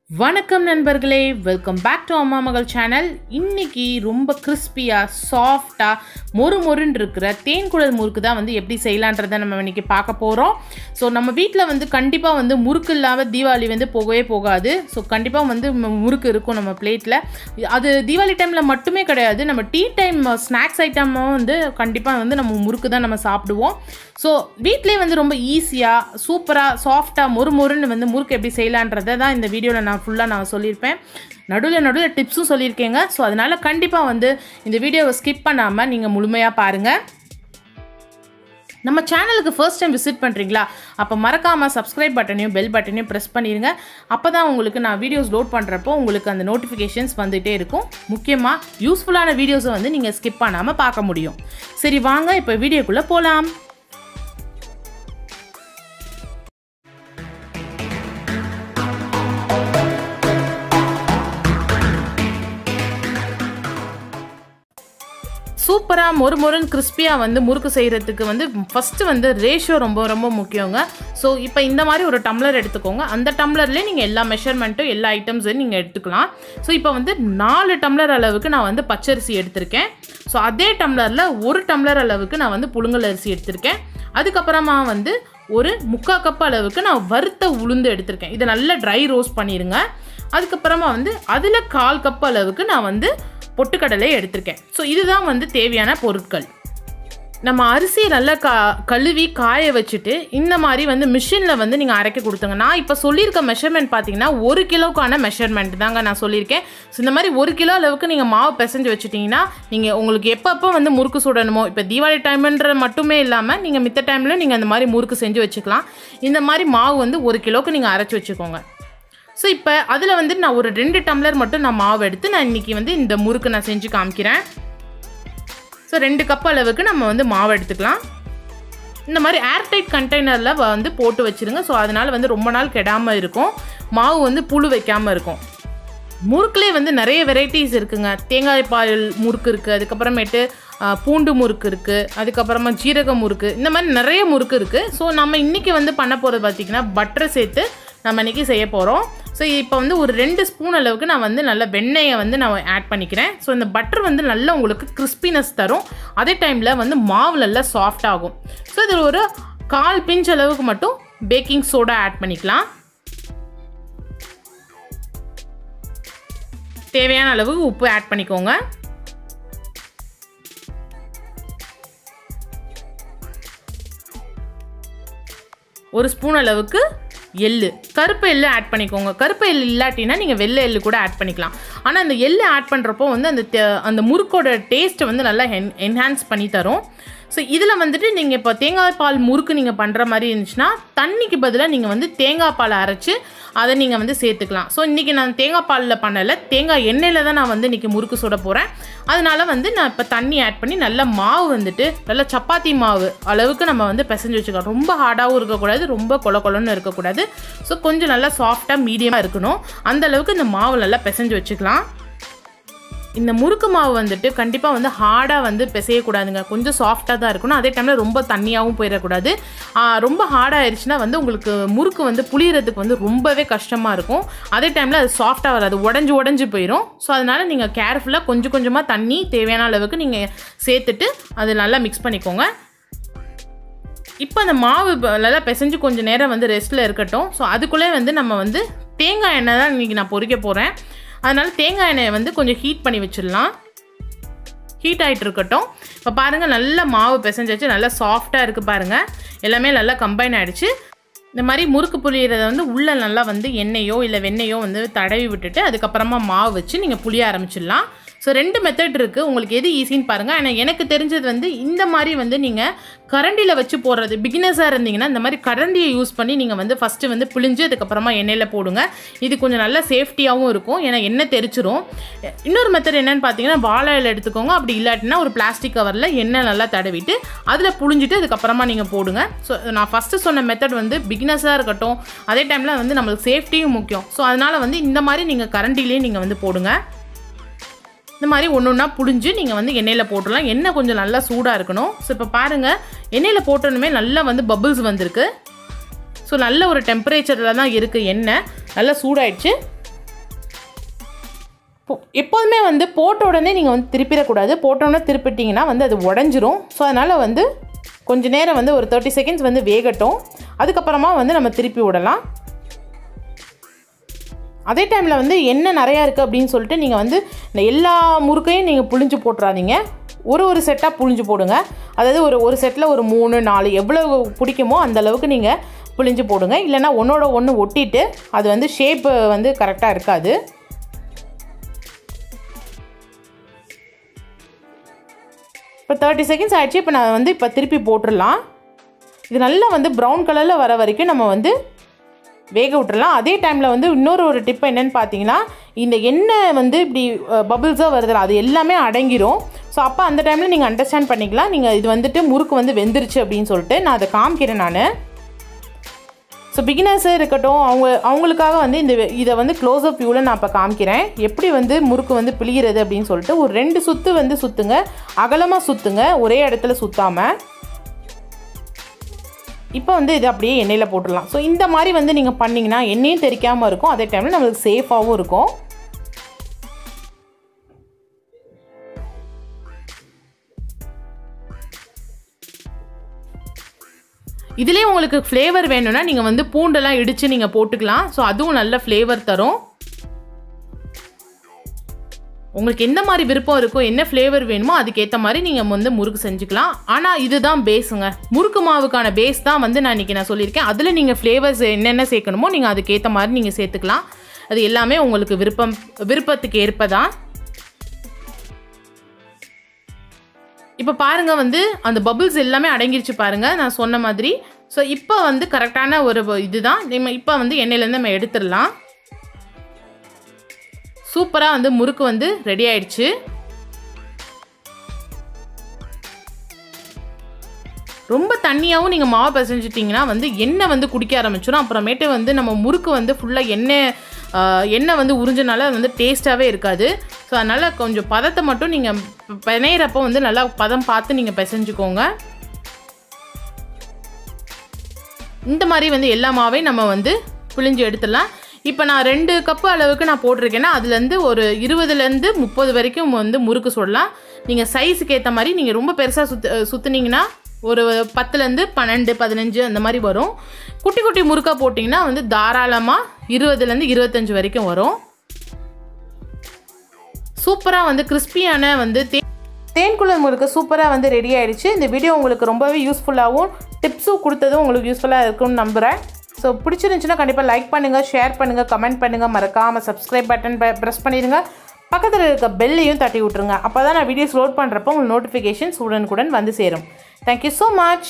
வணக்கம் நண்பர்களே, welcome back to அம்மா மகள் சேனல். இன்னைக்கு ரொம்ப கிறிஸ்பியாக சாஃப்டாக மொறுன்னு இருக்கிற தேன்குழல் முறுக்கு தான் வந்து எப்படி செய்யலான்றதை நம்ம இன்னைக்கு பார்க்க போகிறோம். ஸோ நம்ம வீட்டில் வந்து கண்டிப்பாக வந்து முறுக்கு இல்லாமல் தீபாவளி வந்து போகவே போகாது. ஸோ கண்டிப்பாக வந்து முறுக்கு இருக்கும் நம்ம பிளேட்டில். அது தீபாவளி டைமில் மட்டுமே கிடையாது, நம்ம டீ டைம் ஸ்நாக்ஸ் ஐட்டமும் வந்து கண்டிப்பாக வந்து நம்ம முறுக்கு தான் நம்ம சாப்பிடுவோம். ஸோ வீட்டிலே வந்து ரொம்ப ஈஸியாக சூப்பராக சாஃப்டாக மொறுன்னு வந்து முறுக்கு எப்படி செய்யலான்றதை தான் இந்த வீடியோவில் நான் சொல்லியிருப்பேன். நடுவில் டிப்ஸும் சொல்லியிருக்கேங்க. ஸோ அதனால் கண்டிப்பாக வந்து இந்த வீடியோவை ஸ்கிப் பண்ணாமல் நீங்கள் முழுமையாக பாருங்கள். நம்ம சேனலுக்கு ஃபர்ஸ்ட் டைம் விசிட் பண்ணுறீங்களா, அப்போ மறக்காமல் சப்ஸ்கிரைப் பட்டனையும் பெல் பட்டனையும் ப்ரெஸ் பண்ணிடுங்க. அப்போ தான் உங்களுக்கு நான் வீடியோஸ் லோட் பண்ணுறப்போ உங்களுக்கு அந்த நோட்டிஃபிகேஷன்ஸ் வந்துகிட்டே இருக்கும். முக்கியமாக யூஸ்ஃபுல்லான வீடியோஸை வந்து நீங்கள் ஸ்கிப் பண்ணாமல் பார்க்க முடியும். சரி வாங்க இப்போ வீடியோக்குள்ளே போகலாம். சூப்பராக மொறுன்னு கிறிஸ்பியாக வந்து முறுக்கு செய்கிறதுக்கு வந்து ஃபஸ்ட்டு வந்து ரேஷியோ ரொம்ப முக்கியங்க. ஸோ இப்போ இந்த மாதிரி ஒரு டம்ளர் எடுத்துக்கோங்க. அந்த டம்ளர்லேயே நீங்கள் எல்லா மெஷர்மெண்ட்டும் எல்லா ஐட்டம்ஸையும் நீங்கள் எடுத்துக்கலாம். ஸோ இப்போ வந்து 4 டம்ளர் அளவுக்கு நான் வந்து பச்சரிசி எடுத்திருக்கேன். ஸோ அதே டம்ளரில் 1 டம்ளர் அளவுக்கு நான் வந்து புழுங்கல் அரிசி எடுத்திருக்கேன். அதுக்கப்புறமா வந்து ஒரு 3/4 கப் அளவுக்கு நான் வறுத்த உளுந்து எடுத்திருக்கேன். இதை நல்லா ட்ரை ரோஸ்ட் பண்ணிடுங்க. அதுக்கப்புறமா வந்து அதில் 1/4 கப் அளவுக்கு நான் வந்து பொட்டுக்கடலை எடுத்திருக்கேன். ஸோ இதுதான் வந்து தேவையான பொருட்கள். நம்ம அரிசியை நல்லா கழுவி காய வச்சுட்டு இந்த மாதிரி வந்து மிஷினில் வந்து நீங்கள் அரைக்க கொடுத்துங்க. நான் இப்போ சொல்லியிருக்க மெஷர்மெண்ட் பார்த்தீங்கன்னா 1 கிலோக்கான மெஷர்மெண்ட் தாங்க நான் சொல்லியிருக்கேன். ஸோ இந்த மாதிரி 1 கிலோ அளவுக்கு நீங்கள் மாவு பிசைஞ்சு வச்சுட்டிங்கன்னா நீங்கள் உங்களுக்கு எப்பப்போ வந்து முறுக்கு சுடணுமோ, இப்போ தீபாவளி டைம்ன்ற மட்டுமே இல்லாமல் நீங்கள் மித்த டைமில் நீங்கள் அந்த மாதிரி முறுக்கு செஞ்சு வச்சுக்கலாம். இந்த மாதிரி மாவு வந்து 1 கிலோவுக்கு நீங்கள் அரைச்சி வச்சுக்கோங்க. ஸோ இப்போ அதில் வந்து நான் ஒரு 2 டம்ளர் மட்டும் நான் மாவு எடுத்து நான் இன்றைக்கி வந்து இந்த முறுக்கு நான் செஞ்சு காமிக்கிறேன். ஸோ 2 கப் அளவுக்கு நம்ம வந்து மாவு எடுத்துக்கலாம். இந்த மாதிரி ஏர்டைட் கண்டெய்னரில் வந்து போட்டு வச்சுருங்க. ஸோ அதனால் வந்து ரொம்ப நாள் கெடாமல் இருக்கும், மாவு வந்து புழு வைக்காமல் இருக்கும். முறுக்குலேயே வந்து நிறைய வெரைட்டிஸ் இருக்குங்க. தேங்காய் பால் முறுக்கு இருக்குது, அதுக்கப்புறமேட்டு பூண்டு முறுக்கு இருக்குது, அதுக்கப்புறமா ஜீரக முறுக்கு, இந்த மாதிரி நிறைய முறுக்கு இருக்குது. ஸோ நம்ம இன்றைக்கி வந்து பண்ண போகிறது பார்த்திங்கன்னா பட்டரை சேர்த்து நம்ம இன்றைக்கி செய்ய போகிறோம். ஸோ இப்போ வந்து ஒரு 2 ஸ்பூன் அளவுக்கு நான் வந்து நல்ல வெண்ணெயை வந்து நான் ஆட் பண்ணிக்கிறேன். ஸோ இந்த பட்டர் வந்து நல்லா உங்களுக்கு கிறிஸ்பினஸ் தரும். அதே டைமில் வந்து மாவு நல்லா சாஃப்ட் ஆகும். ஸோ இதில் ஒரு 1/4 பிஞ்ச் அளவுக்கு மட்டும் பேக்கிங் சோடா ஆட் பண்ணிக்கலாம். தேவையான அளவுக்கு உப்பு ஆட் பண்ணிக்கோங்க. ஒரு ஸ்பூன் அளவுக்கு எள்ளு, கருப்பு எள்ளு ஆட் பண்ணிக்கோங்க. கருப்பு எள்ளு இல்லாட்டினா நீங்கள் வெள்ளை எள்ளு கூட ஆட் பண்ணிக்கலாம். ஆனால் அந்த எள்ளு ஆட் பண்ணுறப்போ வந்து அந்த முறுக்கோட டேஸ்ட்டை வந்து நல்லா என்ஹான்ஸ் பண்ணி தரும். ஸோ இதில் வந்துட்டு நீங்கள் இப்போ தேங்காய் பால் முறுக்கு நீங்கள் பண்ணுற மாதிரி இருந்துச்சுன்னா தண்ணிக்கு பதிலாக நீங்கள் வந்து தேங்காய் பாலை அரைச்சி அதை நீங்கள் வந்து சேர்த்துக்கலாம். ஸோ இன்றைக்கி நான் தேங்காய் பாலில் பண்ணலை, தேங்காய் எண்ணெயில் தான் நான் வந்து இன்றைக்கி முறுக்கு சுட போகிறேன். அதனால் வந்து நான் இப்போ தண்ணி ஆட் பண்ணி நல்லா மாவு வந்துட்டு நல்லா சப்பாத்தி மாவு அளவுக்கு நம்ம வந்து பிசைஞ்சு வச்சுக்கலாம். ரொம்ப ஹார்டாகவும் இருக்கக்கூடாது, ரொம்ப கொலன்னு இருக்கக்கூடாது. ஸோ கொஞ்சம் நல்லா சாஃப்டாக மீடியமாக இருக்கணும். அந்தளவுக்கு இந்த மாவு நல்லா பிசைஞ்சு வச்சுக்கலாம். இந்த முறுக்கு மாவு வந்துட்டு கண்டிப்பாக வந்து ஹார்டாக வந்து பிசையக்கூடாதுங்க, கொஞ்சம் சாஃப்டாக தான் இருக்கணும். அதே டைமில் ரொம்ப தண்ணியாகவும் போயிடக்கூடாது. ரொம்ப ஹார்டாகிடுச்சுன்னா வந்து உங்களுக்கு முறுக்கு வந்து புளியறதுக்கு வந்து ரொம்பவே கஷ்டமாக இருக்கும். அதே டைமில் அது சாஃப்டாக வராது, உடஞ்சி போயிடும். ஸோ அதனால் நீங்கள் கேர்ஃபுல்லாக கொஞ்சமாக தண்ணி தேவையான அளவுக்கு நீங்கள் சேர்த்துட்டு அது நல்லா மிக்ஸ் பண்ணிக்கோங்க. இப்போ அந்த மாவு நல்லா பிசைஞ்சு கொஞ்சம் நேரம் வந்து ரெஸ்ட்டில் இருக்கட்டும். ஸோ அதுக்குள்ளே வந்து நம்ம வந்து தேங்காய் எண்ணெய் தான் இன்றைக்கி நான் பொரிக்க போகிறேன். அதனால் தேங்காய் எண்ணெயை வந்து கொஞ்சம் ஹீட் பண்ணி வச்சிடலாம். ஹீட் ஆகிட்டு இருக்கட்டும். இப்போ பாருங்கள் நல்லா மாவு பிசைஞ்சாச்சு, நல்லா சாஃப்டாக இருக்குது பாருங்கள். எல்லாமே நல்லா கம்பைன் ஆகிடுச்சு. இந்த மாதிரி முறுக்கு புளியறதை வந்து உள்ளே நல்லா வந்து எண்ணெயோ இல்லை வெண்ணெயோ வந்து தடவி விட்டுட்டு அதுக்கப்புறமா மாவு வச்சு நீங்கள் புளிய ஆரம்பிச்சிடலாம். ஸோ 2 மெத்தட் இருக்குது, உங்களுக்கு எது ஈஸின்னு பாருங்கள். ஆனால் எனக்கு தெரிஞ்சது வந்து இந்த மாதிரி வந்து நீங்கள் கரண்டியில் வச்சு போடுறது. பிகினர்ஸாக இருந்தீங்கன்னா இந்த மாதிரி கரண்டியை யூஸ் பண்ணி நீங்கள் வந்து ஃபஸ்ட்டு வந்து புளிஞ்சு அதுக்கப்புறமா எண்ணெயில் போடுங்க. இது கொஞ்சம் நல்லா சேஃப்டியாகவும் இருக்கும், ஏன்னா எண்ணெய் தெரிச்சிரும். இன்னொரு மெத்தட் என்னென்னு பார்த்தீங்கன்னா வாழை இலை எடுத்துக்கோங்க. அப்படி இல்லாட்டினா ஒரு பிளாஸ்டிக் கவரில் எண்ணெய் நல்லா தடவிட்டு அதில் புளிஞ்சிட்டு அதுக்கப்புறமா நீங்கள் போடுங்க. ஸோ நான் ஃபஸ்ட்டு சொன்ன மெத்தட் வந்து பிகினர்ஸாக இருக்கட்டும், அதே டைமில் வந்து நம்மளுக்கு சேஃப்டியும் முக்கியம். ஸோ அதனால் வந்து இந்த மாதிரி நீங்கள் கரண்டிலேயே நீங்கள் வந்து போடுங்க. இந்த மாதிரி ஒன்றா புளிஞ்சு நீங்கள் வந்து எண்ணெயில் போட்டுடலாம். எண்ணெய் கொஞ்சம் நல்லா சூடாக இருக்கணும். ஸோ இப்போ பாருங்கள் எண்ணெயில் போட்டோன்னுமே நல்லா வந்து பபிள்ஸ் வந்திருக்கு. ஸோ நல்ல ஒரு டெம்பரேச்சரில் தான் இருக்குது எண்ணெய், நல்லா சூடாயிடுச்சு. எப்போதுமே வந்து போட்ட உடனே நீங்கள் வந்து திருப்பிடக்கூடாது. போட்ட உடனே திருப்பிட்டிங்கன்னா வந்து அது உடஞ்சிரும். ஸோ அதனால் வந்து கொஞ்சம் நேரம் வந்து ஒரு 30 செகண்ட்ஸ் வந்து வேகட்டும். அதுக்கப்புறமா வந்து நம்ம திருப்பி விடலாம். அதே டைமில் வந்து எண்ணெய் நிறையா இருக்குது அப்படின்னு சொல்லிட்டு நீங்கள் வந்து இந்த எல்லா முறுக்கையும் நீங்கள் புழிஞ்சு போட்டுறாதீங்க. ஒரு செட்டாக புழிஞ்சு போடுங்க. அதாவது ஒரு செட்டில் ஒரு 3 4 எவ்வளோ பிடிக்குமோ அந்தளவுக்கு நீங்கள் புழிஞ்சு போடுங்க. இல்லைனா ஒன்றோட ஒன்று ஒட்டிட்டு அது வந்து ஷேப்பு வந்து கரெக்டாக இருக்காது. இப்போ 30 செகண்ட்ஸ் ஆகிடுச்சு. இப்போ நான் வந்து திருப்பி போட்டுடலாம். இது நல்லா வந்து ப்ரௌன் கலரில் வர வரைக்கும் நம்ம வந்து வேக விட்டுறலாம். அதே டைமில் வந்து இன்னொரு டிப் என்னென்னு பார்த்தீங்கன்னா, இந்த எண்ணெய் வந்து இப்படி பபிள்ஸாக வருதுல அது எல்லாமே அடங்கிடும். ஸோ அப்போ அந்த டைமில் நீங்கள் அண்டர்ஸ்டாண்ட் பண்ணிக்கலாம் நீங்கள் இது வந்துட்டு முறுக்கு வந்து வெந்துருச்சு அப்படின்னு சொல்லிட்டு. நான் அதை காமிக்கிறேன் நான். ஸோ பிகினர்ஸே இருக்கட்டும் அவங்களுக்காக வந்து இதை வந்து க்ளோஸ்அப் வியூவில் நான் இப்போ காமிக்கிறேன். எப்படி வந்து முறுக்கு வந்து பிழிகிறது அப்படின்னு சொல்லிட்டு. ஒரு 2 சுற்று வந்து சுற்றுங்க. அகலமாக சுற்றுங்க, ஒரே இடத்துல சுற்றாமல். இப்போ வந்து இது அப்படியே எண்ணெயில் போட்டுடலாம். ஸோ இந்த மாதிரி வந்து நீங்கள் பண்ணிங்கன்னா எண்ணெயும் தெரிக்காமல் இருக்கும். அதே டைமில் நம்மளுக்கு சேஃபாகவும் இருக்கும். இதிலே உங்களுக்கு ஃப்ளேவர் வேணும்னா நீங்கள் வந்து பூண்டெல்லாம் இடித்து நீங்கள் போட்டுக்கலாம். ஸோ அதுவும் நல்ல ஃப்ளேவர் தரும். உங்களுக்கு எந்த மாதிரி விருப்பம் இருக்கோ, என்ன ஃப்ளேவர் வேணுமோ அதுக்கேற்ற மாதிரி நீங்கள் வந்து முறுக்கு செஞ்சுக்கலாம். ஆனால் இதுதான் பேஸுங்க. முறுக்கு மாவுக்கான பேஸ் தான் வந்து நான் இன்றைக்கி சொல்லியிருக்கேன். அதில் நீங்கள் ஃப்ளேவர்ஸ் என்னென்ன சேர்க்கணுமோ நீங்கள் அதுக்கேற்ற மாதிரி நீங்கள் சேர்த்துக்கலாம். அது எல்லாமே உங்களுக்கு விருப்பத்துக்கு ஏற்பதான். இப்போ பாருங்கள் வந்து அந்த பபிள்ஸ் எல்லாமே அடங்கிருச்சு பாருங்கள் நான் சொன்ன மாதிரி. ஸோ இப்போ வந்து கரெக்டான ஒரு இதுதான். நம்ம இப்போ வந்து எண்ணெயிலேருந்து நம்ம எடுத்துடலாம். சூப்பராக வந்து முறுக்கு வந்து ரெடி ஆயிடுச்சு. ரொம்ப தண்ணியாகவும் நீங்கள் மாவு பிசைஞ்சிட்டிங்கன்னா வந்து எண்ணெய் வந்து குடிக்க ஆரம்பிச்சிடும். அப்புறமேட்டு வந்து நம்ம முறுக்கு வந்து ஃபுல்லாக எண்ணெய் வந்து உறிஞ்சனால அது வந்து டேஸ்ட்டாகவே இருக்காது. ஸோ அதனால் கொஞ்சம் பதத்தை மட்டும் நீங்கள் பிணையிறப்போ வந்து நல்லா பதம் பார்த்து நீங்கள் பிசைஞ்சுக்கோங்க. இந்த மாதிரி வந்து எல்லா மாவையும் நம்ம வந்து பிழிஞ்சு எடுத்துடலாம். இப்போ நான் 2 கப்பு அளவுக்கு நான் போட்டிருக்கேன்னா அதுலேருந்து ஒரு 20லேருந்து 30 வரைக்கும் வந்து முறுக்கு சுடலாம். நீங்கள் சைஸுக்கு ஏற்ற மாதிரி நீங்கள் ரொம்ப பெருசாக சுற்றுனீங்கன்னா ஒரு 10லேருந்து 12 15 அந்த மாதிரி வரும். குட்டி குட்டி முறுக்காக போட்டிங்கன்னா வந்து தாராளமாக 20லேருந்து 25 வரைக்கும் வரும். சூப்பராக வந்து கிறிஸ்பியான வந்து தேன்குழல் முறுக்கு சூப்பராக வந்து ரெடி ஆகிடுச்சு. இந்த வீடியோ உங்களுக்கு ரொம்பவே யூஸ்ஃபுல்லாகவும் டிப்ஸும் கொடுத்ததும் உங்களுக்கு யூஸ்ஃபுல்லாக இருக்கும்னு நம்புகிறேன். ஸோ பிடிச்சிருந்துச்சுன்னா கண்டிப்பாக லைக் பண்ணுங்கள், ஷேர் பண்ணுங்கள், கமெண்ட் பண்ணுங்கள். மறக்காமல் சப்ஸ்கிரைப் பட்டன் ப்ரெஸ் பண்ணிடுங்க. பக்கத்தில் இருக்க பெல்லையும் தட்டி விட்ருங்க. அப்போ தான் நான் வீடியோஸ் லோட் பண்ணுறப்போ உங்களுக்கு நோட்டிஃபிகேஷன்ஸ் உடனுக்குடன் வந்து சேரும். Thank you so much.